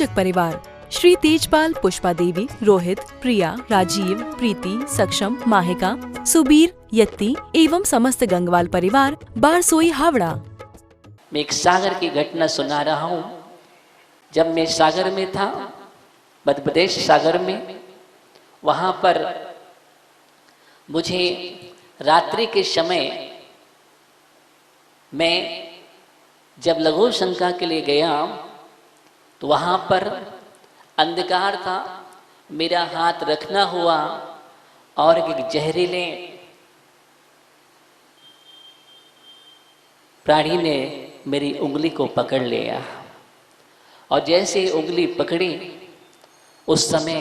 आयोजक परिवार श्री तेजपाल, पुष्पा देवी, रोहित, प्रिया, राजीव, प्रीति, सक्षम, माहिका, सुबीर, यत्ती एवं समस्त गंगवाल परिवार, बारसोई, हावड़ा। मैं एक सागर की घटना सुना रहा हूँ। जब मैं सागर में था, मध्य प्रदेश सागर में, वहाँ पर मुझे रात्रि के समय मैं जब लघु शंका के लिए गया तो वहाँ पर अंधकार था। मेरा हाथ रखना हुआ और एक जहरीले प्राणी ने मेरी उंगली को पकड़ लिया और जैसे उंगली पकड़ी उस समय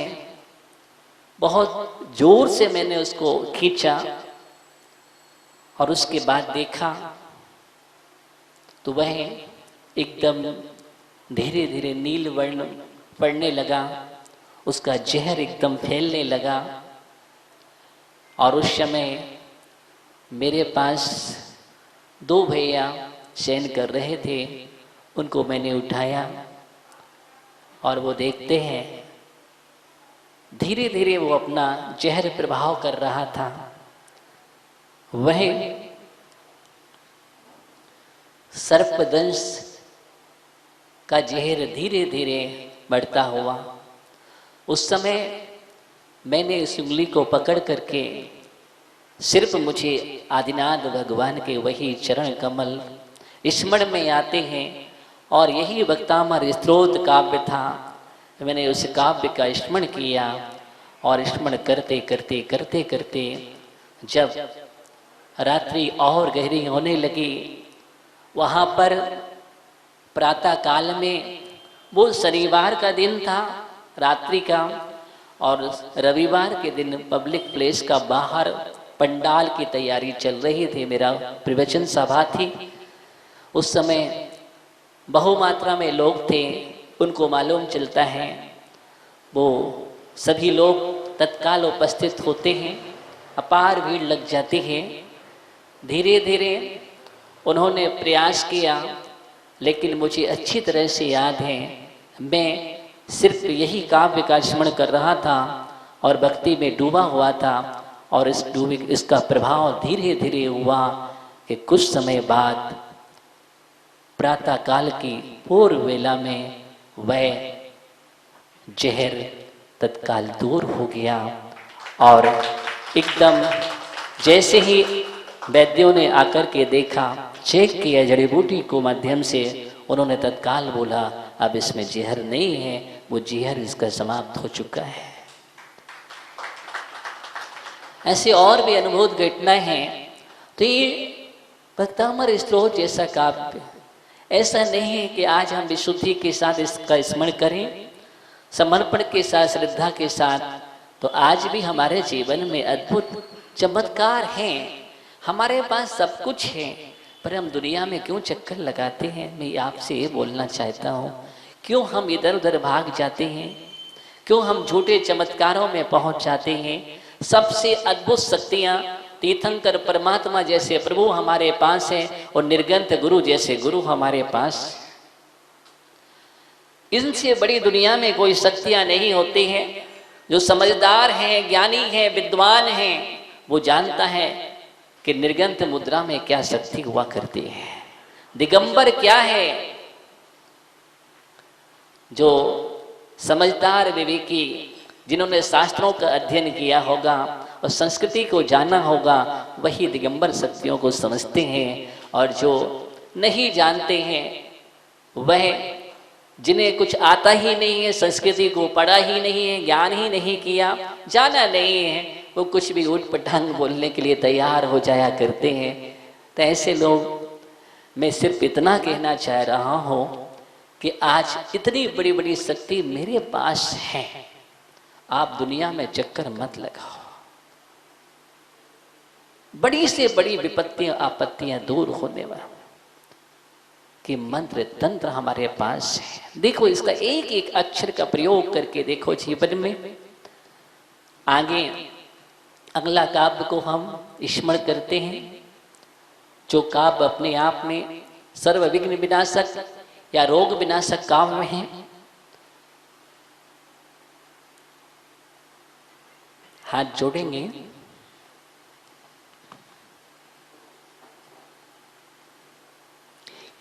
बहुत जोर से मैंने उसको खींचा और उसके बाद देखा तो वह एकदम धीरे धीरे नील वर्ण पड़ने लगा, उसका जहर एकदम फैलने लगा। और उस समय मेरे पास दो भैया शयन कर रहे थे, उनको मैंने उठाया और वो देखते हैं धीरे धीरे वो अपना जहर प्रभाव कर रहा था। वह सर्पदंश का जहर धीरे धीरे बढ़ता हुआ। उस समय मैंने इस उंगली को पकड़ करके सिर्फ मुझे आदिनाथ भगवान के वही चरण कमल स्मरण में आते हैं और यही वक्तामर स्तोत्र काव्य था। मैंने उस काव्य का स्मरण किया और स्मरण करते करते करते करते जब रात्रि और गहरी होने लगी, वहाँ पर प्रातः काल में, वो शनिवार का दिन था रात्रि का और रविवार के दिन पब्लिक प्लेस का बाहर पंडाल की तैयारी चल रही थी, मेरा प्रवचन सभा थी। उस समय बहुमात्रा में लोग थे, उनको मालूम चलता है वो सभी लोग तत्काल उपस्थित होते हैं, अपार भीड़ लग जाती है। धीरे धीरे उन्होंने प्रयास किया, लेकिन मुझे अच्छी तरह से याद है मैं सिर्फ यही काव्य का स्मरण कर रहा था और भक्ति में डूबा हुआ था। और इसका प्रभाव धीरे धीरे हुआ कि कुछ समय बाद प्रातः काल की पूर्व वेला में वह जहर तत्काल दूर हो गया और एकदम जैसे ही वैद्यों ने आकर के देखा, चेक किया जड़ी बूटी को माध्यम से, उन्होंने तत्काल बोला अब इसमें जहर नहीं है, वो जहर इसका समाप्त हो चुका है। ऐसे और भी अनुभूत घटनाएं हैं। तो ये भक्तामर स्तोत्र जैसा काव्य ऐसा नहीं है कि आज हम विशुद्धि के साथ इसका स्मरण करें, समर्पण के साथ, श्रद्धा के साथ, तो आज भी हमारे जीवन में अद्भुत चमत्कार हैं। हमारे पास सब कुछ है, पर हम दुनिया में क्यों चक्कर लगाते हैं? मैं आपसे ये बोलना चाहता हूँ, क्यों हम इधर उधर भाग जाते हैं? क्यों हम झूठे चमत्कारों में पहुंच जाते हैं? सबसे अद्भुत शक्तियाँ तीर्थंकर परमात्मा जैसे प्रभु हमारे पास हैं और निर्गंत गुरु जैसे गुरु हमारे पास। इनसे बड़ी दुनिया में कोई शक्तियाँ नहीं होती हैं। जो समझदार हैं, ज्ञानी हैं, विद्वान हैं, वो जानता है कि निर्गंत मुद्रा में क्या शक्ति हुआ करती है, दिगंबर क्या है। जो समझदार विवेकी, जिन्होंने शास्त्रों का अध्ययन किया होगा और संस्कृति को जाना होगा, वही दिगंबर शक्तियों को समझते हैं। और जो नहीं जानते हैं, वह जिन्हें कुछ आता ही नहीं है, संस्कृति को पढ़ा ही नहीं है, ज्ञान ही नहीं किया, जाना नहीं है, वो कुछ भी ऊट पटांग बोलने के लिए तैयार हो जाया करते हैं। तो ऐसे लोग, मैं सिर्फ इतना कहना चाह रहा हूँ कि आज इतनी बड़ी बड़ी शक्ति मेरे पास है, आप दुनिया में चक्कर मत लगाओ। बड़ी से बड़ी विपत्तियां, आपत्तियां दूर होने वाली कि मंत्र तंत्र हमारे पास है। देखो, इसका एक एक अक्षर का प्रयोग करके देखो जीवन में। आगे अगला काव्य को हम स्मरण करते हैं, जो काव्य अपने आप में सर्व विघ्न विनाशक या रोग विनाशक काव्य है। हाथ जोड़ेंगे।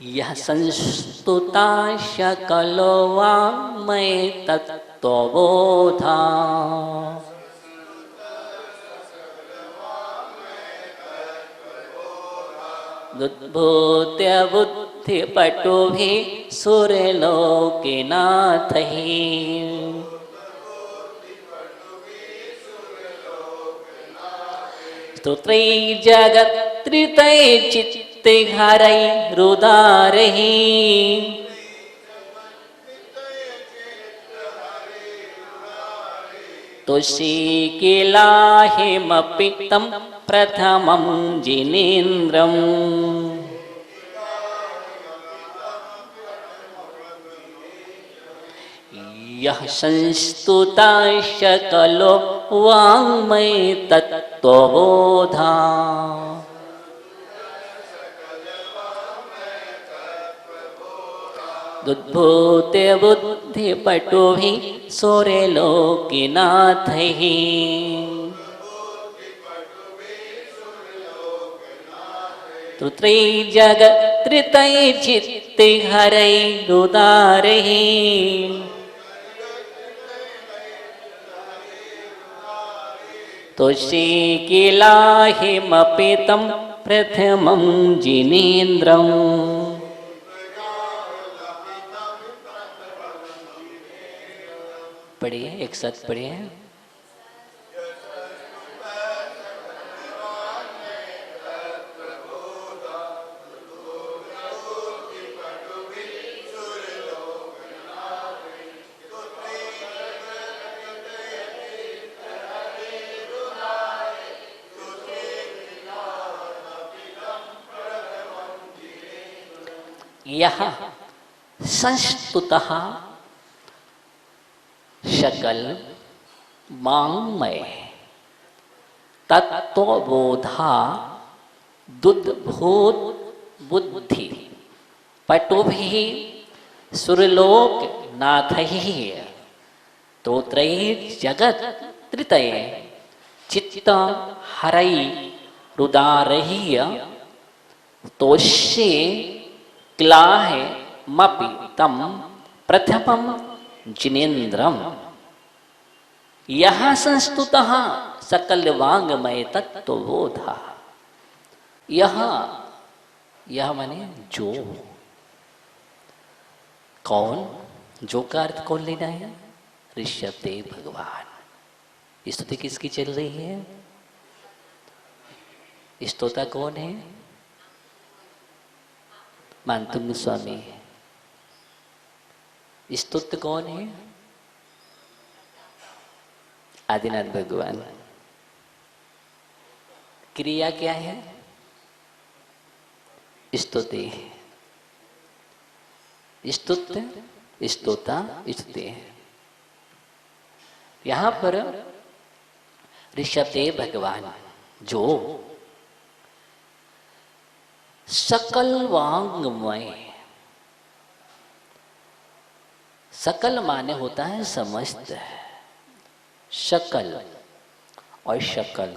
यह संस्तुता शकलो वाङ्मय तत्त्वबोधा उद्भूत्य बुद्धिपटुभिः सुरलोके नाथैः स्तुत्रैर्जगत्त्रितैर्चित्तहरैरुदारैः तुष्टिकिलाहिमपि तं प्रथमं जिनेन्द्रम् यः संस्तुता शकलो वाङ्मय तत्त्वबोधा उद्भूत्य बुद्धिपटुभिः सुरलोके नाथैः स्तुत्रैर्जगत्त्रितैर्चित्तहरैरुदारैः तुष्टिकिलाहिमपि तं प्रथमं जिनेन्द्रम्। पढ़िए, एक साथ पढ़िए। यह संस्तुतः शकल वाङ्मय तत्त्वबोधा दुद्भूत बुद्धि पटुभिः सुरलोक नाथैः स्तोत्रैर्जगत्त्रितय चित्त हरैरुदारैः तोष्ये क्लाहमपि तं प्रथमं जिनेन्द्रम्। यह संस्तुतः सकल वाङ्मय तत्त्वबोधा। यह माने जो। कौन? जो का अर्थ कौन लेना है? ऋषभदेव भगवान। स्तुति किसकी चल रही है? स्तोता कौन है? मानतुंग स्वामी। स्तुत्य कौन है? आदिनाथ भगवान। क्रिया क्या है? स्तुति। स्तुत्य, स्तोता, स्तुति। यहां पर ऋषभदेव भगवान जो सकल वाङ्मय, सकल माने होता है समस्त, शकल और शकल।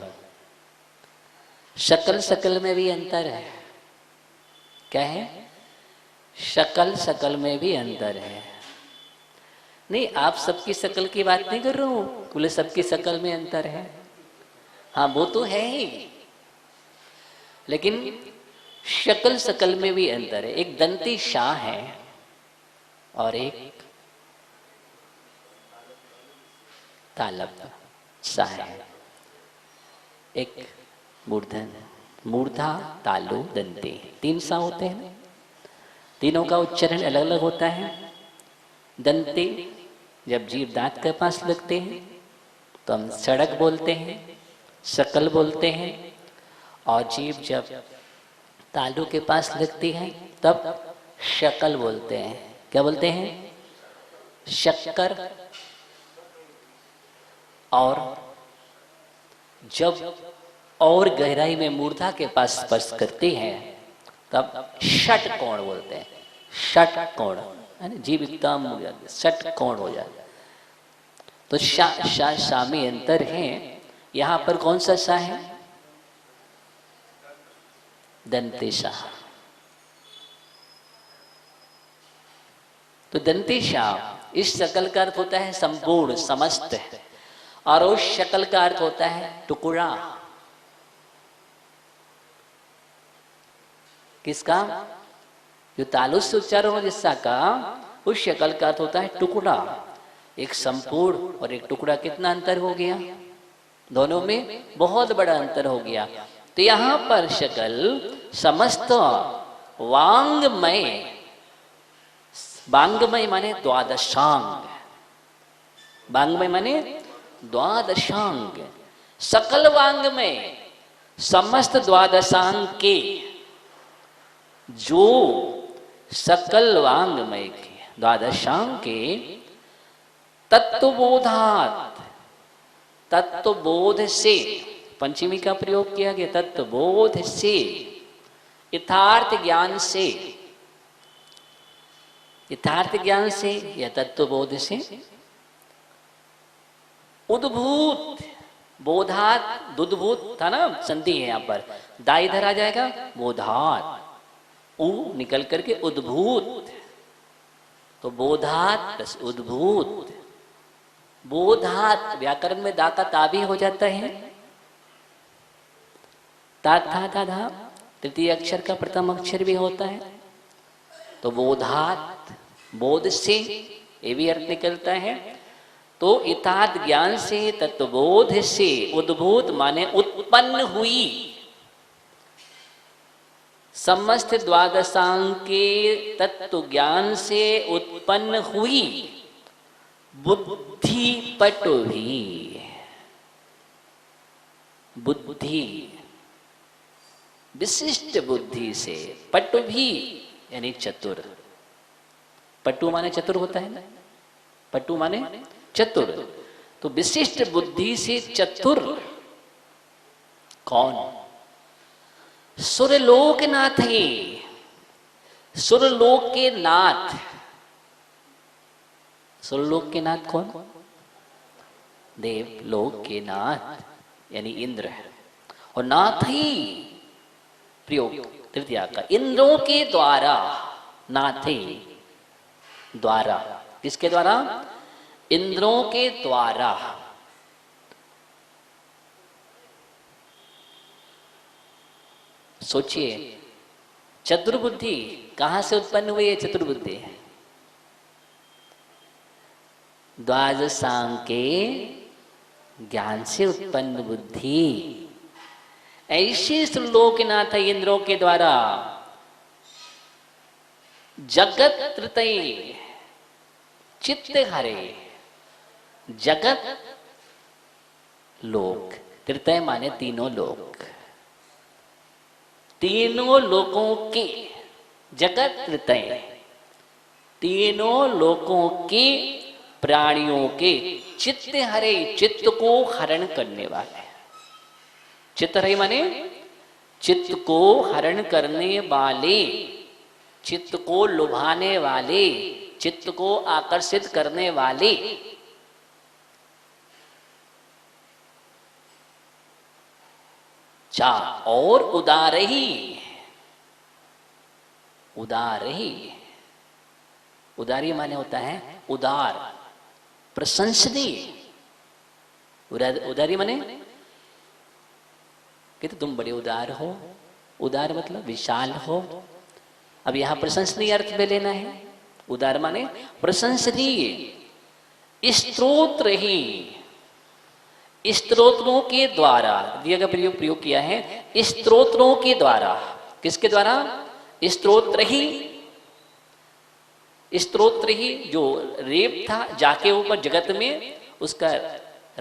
शकल शकल में भी अंतर है। क्या है? शकल शकल में भी अंतर है। नहीं, आप सबकी शकल की बात नहीं कर रहा हूं, बोले सबकी शकल में अंतर है। हाँ, वो तो है ही, लेकिन शकल शकल में भी अंतर है। एक दंती शाह है और एक तालब शाह है। एक मूर्धन, मूर्धा, तालु, दंती, तीन शाह होते हैं। तीनों का उच्चारण अलग अलग होता है। दंती जब जीभ दांत के पास लगते हैं तो हम सड़क बोलते हैं, शकल बोलते हैं, और जीभ जब तालू के पास लगती है तब शकल बोलते हैं। क्या बोलते हैं? शक्कर। और जब और गहराई में मूर्धा के पास स्पर्श करती है तब षटकोण बोलते हैं। षटकोण, जीभ एकदम हो जाती है, षटकोण हो जाता है। तो शा में अंतर है, यहां पर कौन सा सा है? दंतेशा। तो दंतेशा इस शकल का अर्थ होता है संपूर्ण, समस्त, और उस शकल का अर्थ होता है टुकड़ा। किसका? जो तालु से उच्चारण हो जिस सा का, उस शकल का अर्थ होता है टुकड़ा। एक संपूर्ण और एक टुकड़ा, कितना अंतर हो गया? दोनों में बहुत बड़ा अंतर हो गया। तो यहां पर शकल समस्त वांगमय, वांगमय माने द्वादशांग, वांगमय माने द्वादशांग, सकल वांगमय, समस्त द्वादशांग के, जो सकल वांगमय के द्वादशांग के तत्वबोधात, तत्वबोध से, पंचमी का प्रयोग किया गया, तत्वबोध से, यथार्थ ज्ञान से, यथार्थ ज्ञान से या तत्वबोध से, उद्भूत, बोधात, दुद्भूत था ना, संधि है यहां पर, दा इधर आ जाएगा, बोधात, उ निकल करके उद्भूत, तो बोधात प्लस उद्भूत, बोधात, व्याकरण में दा का ता भी हो जाता है, ता था धा धा, तृतीय अक्षर का प्रथम अक्षर भी होता है, तो बोधात, बोध से, ये भी अर्थ निकलता है। तो यथार्थ ज्ञान से, तत्वबोध से, उद्भूत माने उत्पन्न हुई, समस्त द्वादशांग के तत्व ज्ञान से उत्पन्न हुई बुद्धि पटुभी, बुद्धि, विशिष्ट बुद्धि से, पटुभी यानी चतुर, पटु माने चतुर होता है ना, पटु माने चतुर, तो विशिष्ट बुद्धि से चतुर कौन? सुरलोक नाथ है, सुरलोक के नाथ, सुरलोक के नाथ कौन? देवलोक के नाथ यानी इंद्र है, और नाथ ही प्रयोग तृतीया का, इंद्रों के द्वारा, नाथे द्वारा, किसके द्वारा? इंद्रों के द्वारा। सोचिए, चतुर्बुद्धि कहां से उत्पन्न हुई है? चतुर्बुद्धि द्वादशांग के ज्ञान से उत्पन्न बुद्धि, ऐसे लोकनाथ इंद्रों के द्वारा जगत तृतय चित्त हरे, जगत लोक, तृतय माने तीनों लोक, तीनों लोकों के, जगत तृतय, तीनों लोकों के प्राणियों के चित्त हरे, चित्त को हरण करने वाले, चित्त हरे माने चित्त को हरण करने वाले, चित्त को लुभाने वाले, चित्त को आकर्षित करने वाले, चा और उदार ही, उदार ही, उदारी माने होता है उदार, प्रशंसनीय, उदारी माने कहते तुम बड़े उदार हो, उदार मतलब विशाल हो। अब यहां प्रशंसनीय अर्थ में लेना है, उदार माने प्रशंसनीय, स्तोत्र ही, स्तोत्रों के द्वारा, दिया का प्रयोग किया है, स्तोत्रों के द्वारा, किसके द्वारा? स्तोत्र ही, स्तोत्र ही, जो रेप था जाके ऊपर जगत में, उसका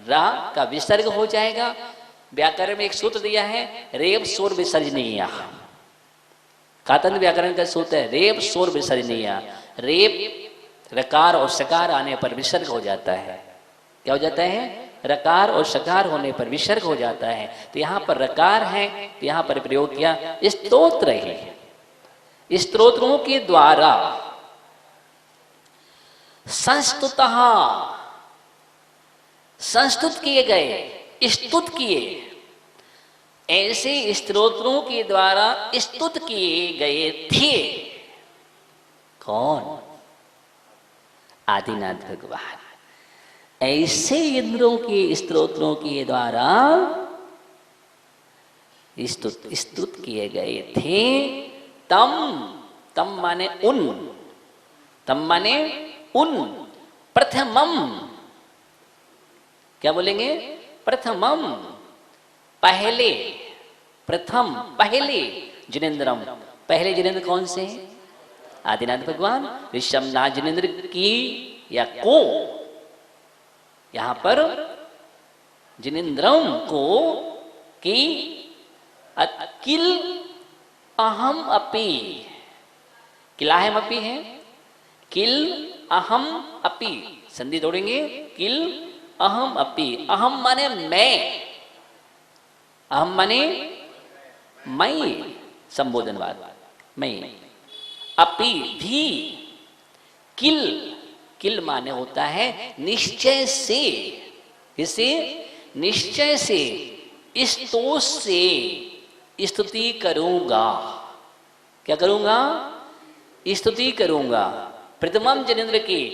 रा का विसर्ग हो जाएगा। व्याकरण में एक सूत्र दिया है, रेप सोर विसर्जनीय, कातंद व्याकरण का सूत्र है, रेप सोर विसर्जनीय, रेप रकार और सकार आने पर विसर्ग हो जाता है। क्या हो जाता है? रकार और सकार होने पर विसर्ग हो जाता है। तो यहां पर रकार है, तो यहां पर प्रयोग किया स्तोत्र ही, स्तोत्रों के द्वारा संस्तुतः, संस्तुत किए गए, स्तुत किए, ऐसे स्तोत्रों के द्वारा स्तुत किए गए थे। कौन? आदिनाथ भगवान। ऐसे इंद्रों के स्तोत्रों के द्वारा स्तुत किए गए थे। तम माने उन, तम माने उन, प्रथमम, क्या बोलेंगे? प्रथमम, पहले, प्रथम, पहले जिनेन्द्रम। पहले जिनेन्द्र कौन से? आदिनाथ भगवान। ऋषभनाथ जिनेन्द्र की या को, यहां पर जिनेन्द्रम को की किल अहम अपि, किलाहम अपि है, किल अहम अपि, संधि तोड़ेंगे, किल अहम अपि। अहम माने मैं, अहम माने मैं, संबोधनवाद, मैं। अपि भी, किल, किल माने होता है निश्चय से, इसे निश्चय से, स्तोष से स्तुति करूंगा। क्या करूंगा? स्तुति करूंगा। प्रथमम जिनेन्द्र की,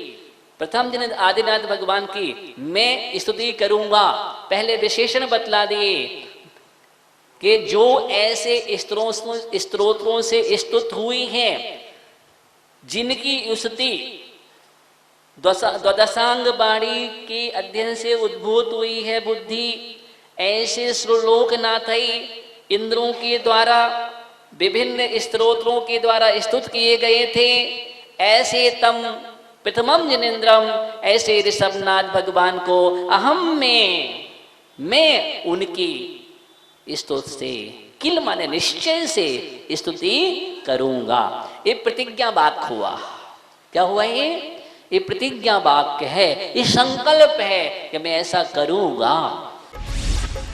प्रथम जिनेन्द्र आदिनाथ भगवान की मैं स्तुति करूंगा। पहले विशेषण बतला दिए कि जो ऐसे स्तोत्रों से स्तुत हुई हैं, जिनकी स्तुति द्वादशांग वाणी के अध्ययन से उद्भूत हुई है बुद्धि, ऐसे श्लोकनाथई इंद्रों के द्वारा विभिन्न स्तोत्रों के द्वारा स्तुत किए गए थे। ऐसे तम प्रथमम जिनेन्द्रम, ऐसे ऋषभनाथ भगवान को अहम में, मैं उनकी स्तुत से, किल माने निश्चय से स्तुति करूंगा। ये प्रतिज्ञा वाक्य हुआ। क्या हुआ? ये प्रतिज्ञा वाक्य है, ये संकल्प है कि मैं ऐसा करूंगा।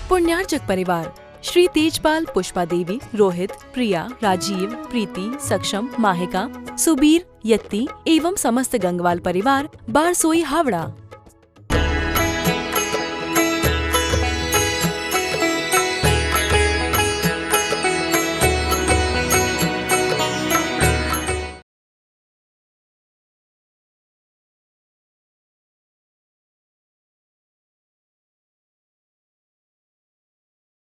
पुण्यार्चक परिवार श्री तेजपाल, पुष्पा देवी, रोहित, प्रिया, राजीव, प्रीति, सक्षम, माहिका, सुबीर, यत्ती एवं समस्त गंगवाल परिवार, बारसोई, हावड़ा।